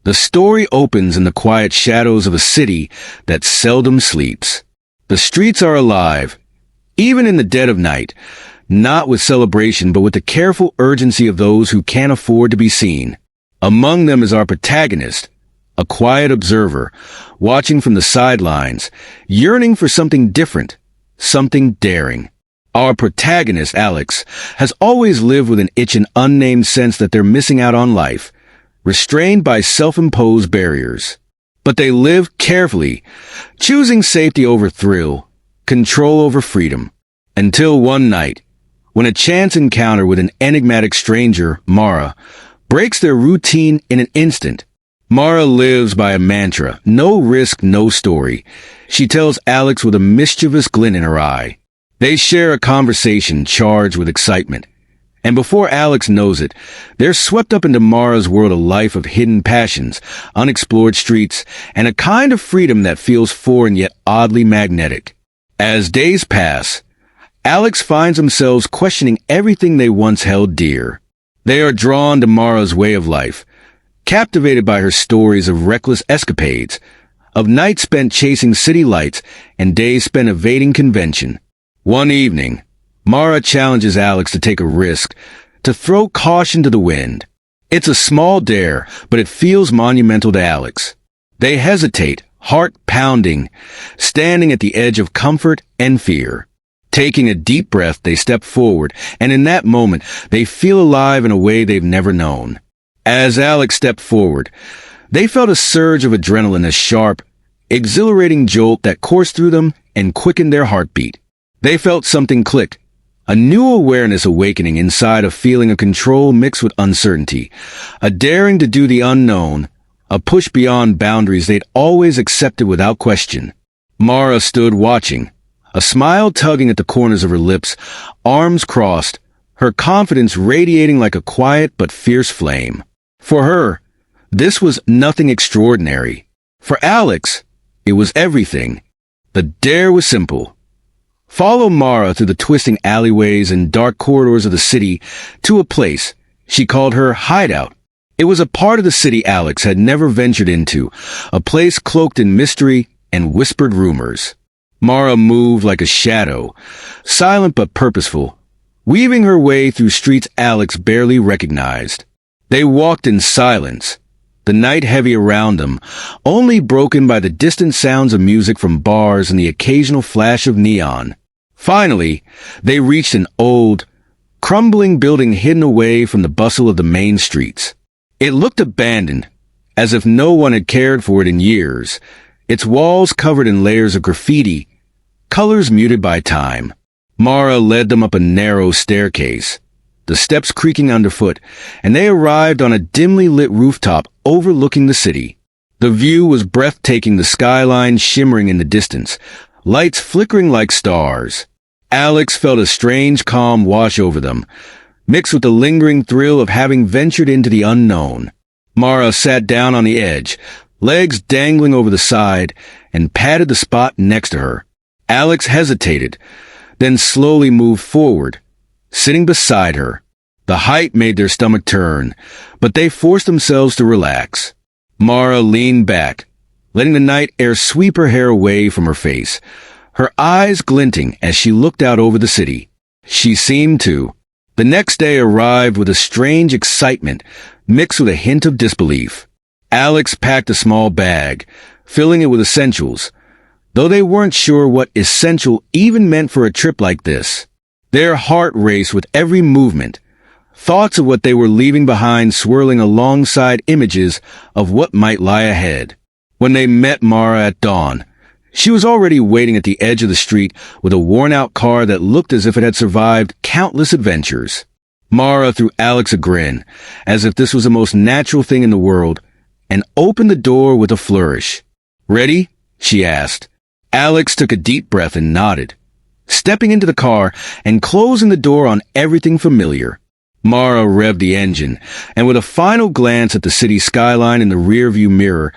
The story opens in the quiet shadows of a city that seldom sleeps. The streets are alive, even in the dead of night, not with celebration but with the careful urgency of those who can't afford to be seen. Among them is our protagonist, a quiet observer, watching from the sidelines, yearning for something different, something daring. Our protagonist, Alex, has always lived with an itch and unnamed sense that they're missing out on life, restrained by self-imposed barriers. But they live carefully, choosing safety over thrill, control over freedom, until one night, when a chance encounter with an enigmatic stranger, Mara, breaks their routine in an instant. Mara lives by a mantra, no risk, no story. She tells Alex with a mischievous glint in her eye. They share a conversation charged with excitement. And before Alex knows it, they're swept up into Mara's world, a life of hidden passions, unexplored streets, and a kind of freedom that feels foreign yet oddly magnetic. As days pass, Alex finds themselves questioning everything they once held dear. They are drawn to Mara's way of life, captivated by her stories of reckless escapades, of nights spent chasing city lights and days spent evading convention. One evening, Mara challenges Alex to take a risk, to throw caution to the wind. It's a small dare, but it feels monumental to Alex. They hesitate, heart pounding, standing at the edge of comfort and fear. Taking a deep breath, they step forward, and in that moment, they feel alive in a way they've never known. As Alex stepped forward, they felt a surge of adrenaline, a sharp, exhilarating jolt that coursed through them and quickened their heartbeat. They felt something click, a new awareness awakening inside, a feeling of control mixed with uncertainty, a daring to do the unknown, a push beyond boundaries they'd always accepted without question. Mara stood watching, a smile tugging at the corners of her lips, arms crossed, her confidence radiating like a quiet but fierce flame. For her, this was nothing extraordinary. For Alex, it was everything. The dare was simple. Follow Mara through the twisting alleyways and dark corridors of the city to a place she called her hideout. It was a part of the city Alex had never ventured into, a place cloaked in mystery and whispered rumors. Mara moved like a shadow, silent but purposeful, weaving her way through streets Alex barely recognized. They walked in silence, the night heavy around them, only broken by the distant sounds of music from bars and the occasional flash of neon. Finally, they reached an old, crumbling building hidden away from the bustle of the main streets. It looked abandoned, as if no one had cared for it in years, its walls covered in layers of graffiti, colors muted by time. Mara led them up a narrow staircase, the steps creaking underfoot, and they arrived on a dimly lit rooftop overlooking the city. The view was breathtaking, the skyline shimmering in the distance, lights flickering like stars. Alex felt a strange calm wash over them, mixed with the lingering thrill of having ventured into the unknown. Mara sat down on the edge, legs dangling over the side, and patted the spot next to her. Alex hesitated, then slowly moved forward, sitting beside her. The height made their stomach turn, but they forced themselves to relax. Mara leaned back, letting the night air sweep her hair away from her face, her eyes glinting as she looked out over the city. She seemed to. The next day arrived with a strange excitement, mixed with a hint of disbelief. Alex packed a small bag, filling it with essentials, though they weren't sure what essential even meant for a trip like this. Their heart raced with every movement, thoughts of what they were leaving behind swirling alongside images of what might lie ahead. When they met Mara at dawn, she was already waiting at the edge of the street with a worn-out car that looked as if it had survived countless adventures. Mara threw Alex a grin, as if this was the most natural thing in the world, and opened the door with a flourish. "Ready?" she asked. Alex took a deep breath and nodded, stepping into the car and closing the door on everything familiar. Mara revved the engine, and with a final glance at the city skyline in the rearview mirror,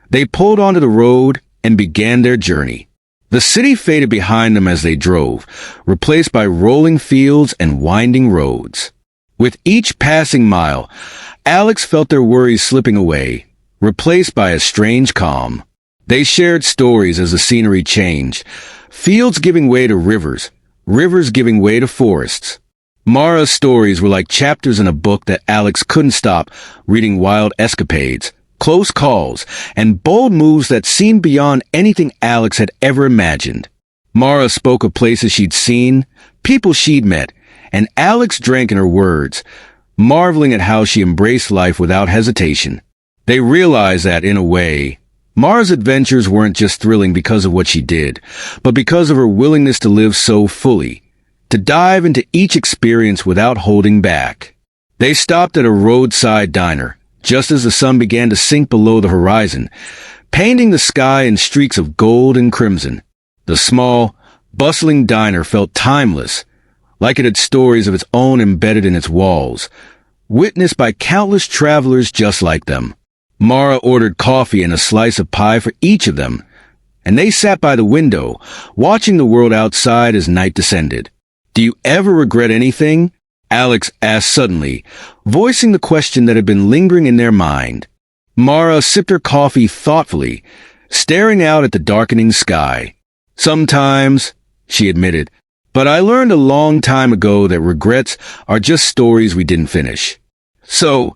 they pulled onto the road and began their journey. The city faded behind them as they drove, replaced by rolling fields and winding roads. With each passing mile, Alex felt their worries slipping away, replaced by a strange calm. They shared stories as the scenery changed, fields giving way to rivers, rivers giving way to forests. Mara's stories were like chapters in a book that Alex couldn't stop reading: wild escapades, close calls, and bold moves that seemed beyond anything Alex had ever imagined. Mara spoke of places she'd seen, people she'd met, and Alex drank in her words, marveling at how she embraced life without hesitation. They realized that, in a way, Mara's adventures weren't just thrilling because of what she did, but because of her willingness to live so fully, to dive into each experience without holding back. They stopped at a roadside diner, just as the sun began to sink below the horizon, painting the sky in streaks of gold and crimson. The small, bustling diner felt timeless, like it had stories of its own embedded in its walls, witnessed by countless travelers just like them. Mara ordered coffee and a slice of pie for each of them, and they sat by the window, watching the world outside as night descended. "Do you ever regret anything?" Alex asked suddenly, voicing the question that had been lingering in their mind. Mara sipped her coffee thoughtfully, staring out at the darkening sky. "Sometimes," she admitted, "but I learned a long time ago that regrets are just stories we didn't finish. So,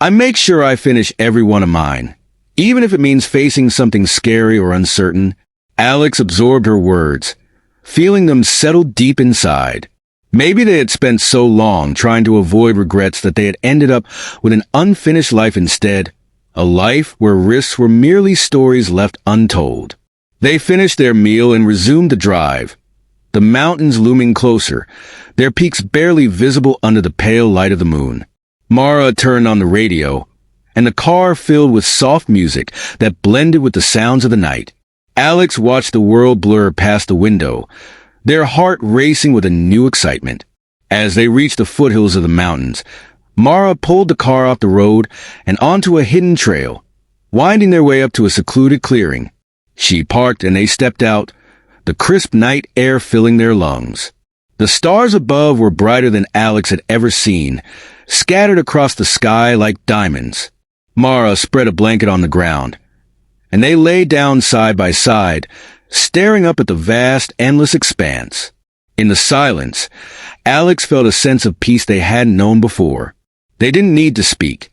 I make sure I finish every one of mine, even if it means facing something scary or uncertain." Alex absorbed her words, feeling them settle deep inside. Maybe they had spent so long trying to avoid regrets that they had ended up with an unfinished life instead, a life where risks were merely stories left untold. They finished their meal and resumed the drive, the mountains looming closer, their peaks barely visible under the pale light of the moon. Mara turned on the radio, and the car filled with soft music that blended with the sounds of the night. Alex watched the world blur past the window, their heart racing with a new excitement. As they reached the foothills of the mountains, Mara pulled the car off the road and onto a hidden trail, winding their way up to a secluded clearing. She parked and they stepped out, the crisp night air filling their lungs. The stars above were brighter than Alex had ever seen, scattered across the sky like diamonds. Mara spread a blanket on the ground, and they lay down side by side, staring up at the vast, endless expanse. In the silence, Alex felt a sense of peace they hadn't known before. They didn't need to speak.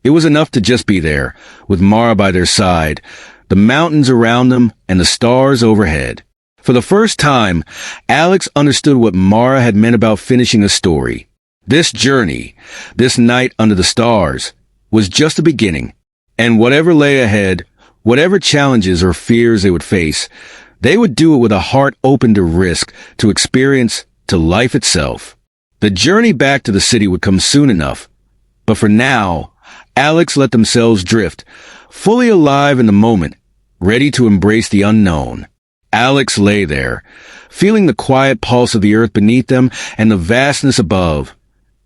It was enough to just be there, with Mara by their side, the mountains around them, and the stars overhead. For the first time, Alex understood what Mara had meant about finishing a story. This journey, this night under the stars, was just a beginning, and whatever lay ahead, whatever challenges or fears they would face, they would do it with a heart open to risk, to experience, to life itself. The journey back to the city would come soon enough, but for now, Alex let themselves drift, fully alive in the moment, ready to embrace the unknown. Alex lay there, feeling the quiet pulse of the earth beneath them and the vastness above,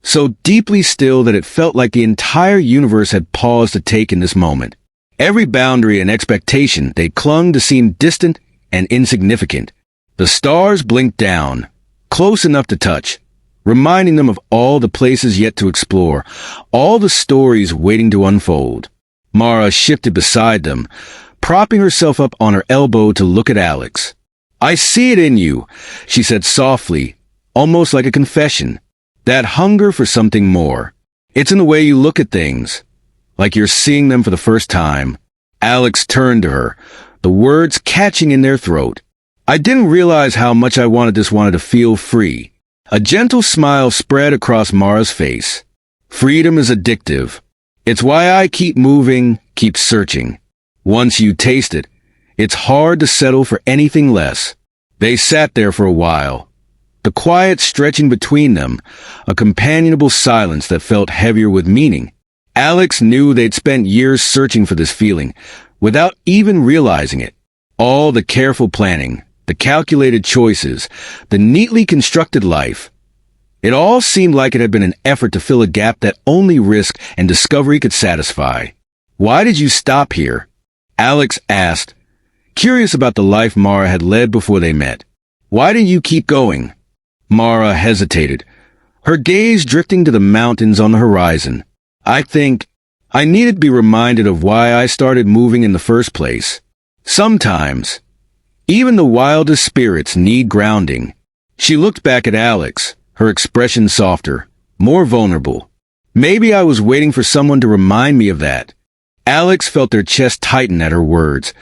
so deeply still that it felt like the entire universe had paused to take in this moment. Every boundary and expectation they clung to seemed distant and insignificant. The stars blinked down, close enough to touch, reminding them of all the places yet to explore, all the stories waiting to unfold. Mara shifted beside them, propping herself up on her elbow to look at Alex. "I see it in you," she said softly, almost like a confession. "That hunger for something more. It's in the way you look at things, like you're seeing them for the first time." Alex turned to her, the words catching in their throat. "I didn't realize how much I wanted to feel free." A gentle smile spread across Mara's face. "Freedom is addictive. It's why I keep moving, keep searching. Once you taste it, it's hard to settle for anything less." They sat there for a while, the quiet stretching between them, a companionable silence that felt heavier with meaning. Alex knew they'd spent years searching for this feeling, without even realizing it. All the careful planning, the calculated choices, the neatly constructed life. It all seemed like it had been an effort to fill a gap that only risk and discovery could satisfy. "Why did you stop here?" Alex asked, curious about the life Mara had led before they met. "Why didn't you keep going?" Mara hesitated, her gaze drifting to the mountains on the horizon. I think I needed to be reminded of why I started moving in the first place. Sometimes, even the wildest spirits need grounding. She looked back at Alex, her expression softer, more vulnerable. Maybe I was waiting for someone to remind me of that. Alex felt their chest tighten at her words,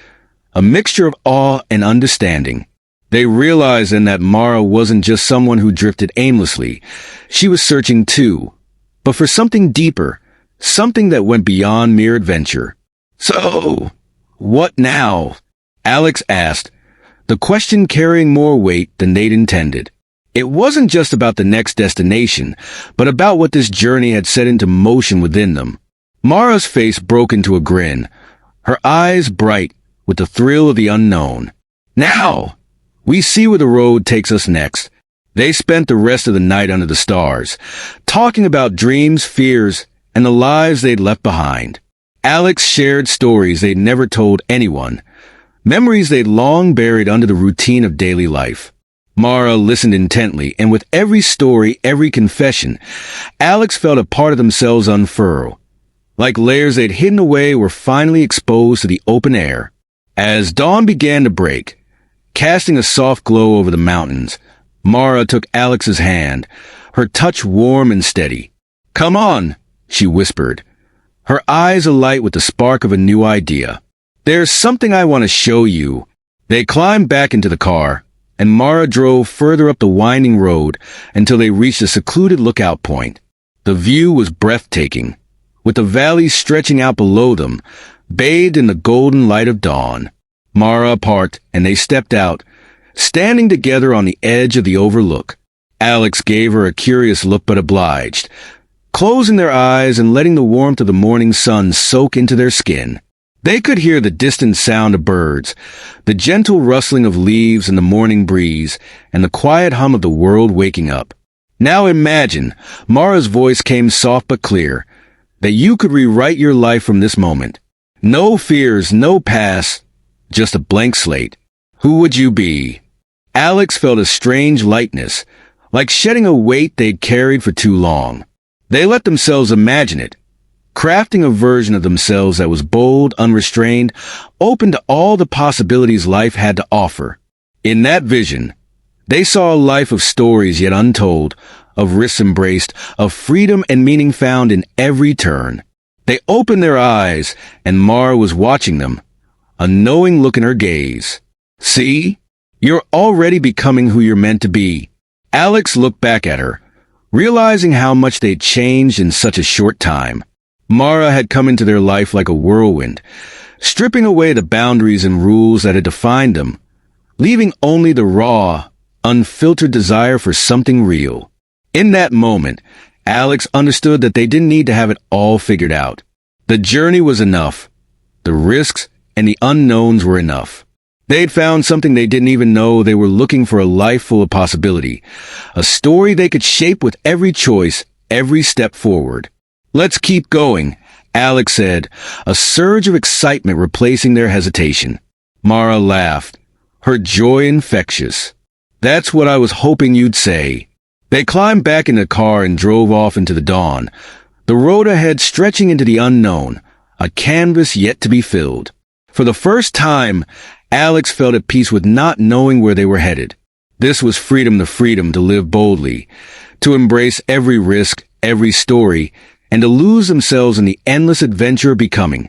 a mixture of awe and understanding. They realized then that Mara wasn't just someone who drifted aimlessly. She was searching too, but for something deeper, something that went beyond mere adventure. So, what now? Alex asked, the question carrying more weight than they'd intended. It wasn't just about the next destination, but about what this journey had set into motion within them. Mara's face broke into a grin, her eyes bright with the thrill of the unknown. Now, we see where the road takes us next. They spent the rest of the night under the stars, talking about dreams, fears, and the lives they'd left behind. Alex shared stories they'd never told anyone, memories they'd long buried under the routine of daily life. Mara listened intently, and with every story, every confession, Alex felt a part of themselves unfurl. Like layers they'd hidden away were finally exposed to the open air. As dawn began to break, casting a soft glow over the mountains, Mara took Alex's hand, her touch warm and steady. "Come on," she whispered, her eyes alight with the spark of a new idea. "There's something I want to show you." They climbed back into the car, and Mara drove further up the winding road until they reached a secluded lookout point. The view was breathtaking, with the valley stretching out below them, bathed in the golden light of dawn. Mara parked, and they stepped out, standing together on the edge of the overlook. Alex gave her a curious look but obliged, closing their eyes and letting the warmth of the morning sun soak into their skin. They could hear the distant sound of birds, the gentle rustling of leaves in the morning breeze, and the quiet hum of the world waking up. "Now imagine," Mara's voice came soft but clear, "that you could rewrite your life from this moment. No fears, no past, just a blank slate. Who would you be?" Alex felt a strange lightness, like shedding a weight they'd carried for too long. They let themselves imagine it, crafting a version of themselves that was bold, unrestrained, open to all the possibilities life had to offer. In that vision, they saw a life of stories yet untold, of risks embraced, of freedom and meaning found in every turn. They opened their eyes, and Mara was watching them, a knowing look in her gaze. "See? You're already becoming who you're meant to be." Alex looked back at her, realizing how much they'd changed in such a short time. Mara had come into their life like a whirlwind, stripping away the boundaries and rules that had defined them, leaving only the raw, unfiltered desire for something real. In that moment, Alex understood that they didn't need to have it all figured out. The journey was enough. The risks and the unknowns were enough. They'd found something they didn't even know. They were looking for a life full of possibility, a story they could shape with every choice, every step forward. "Let's keep going," Alex said, a surge of excitement replacing their hesitation. Mara laughed, her joy infectious. "That's what I was hoping you'd say." They climbed back in the car and drove off into the dawn, the road ahead stretching into the unknown, a canvas yet to be filled. For the first time, Alex felt at peace with not knowing where they were headed. This was freedom, the freedom to live boldly, to embrace every risk, every story, and to lose themselves in the endless adventure of becoming.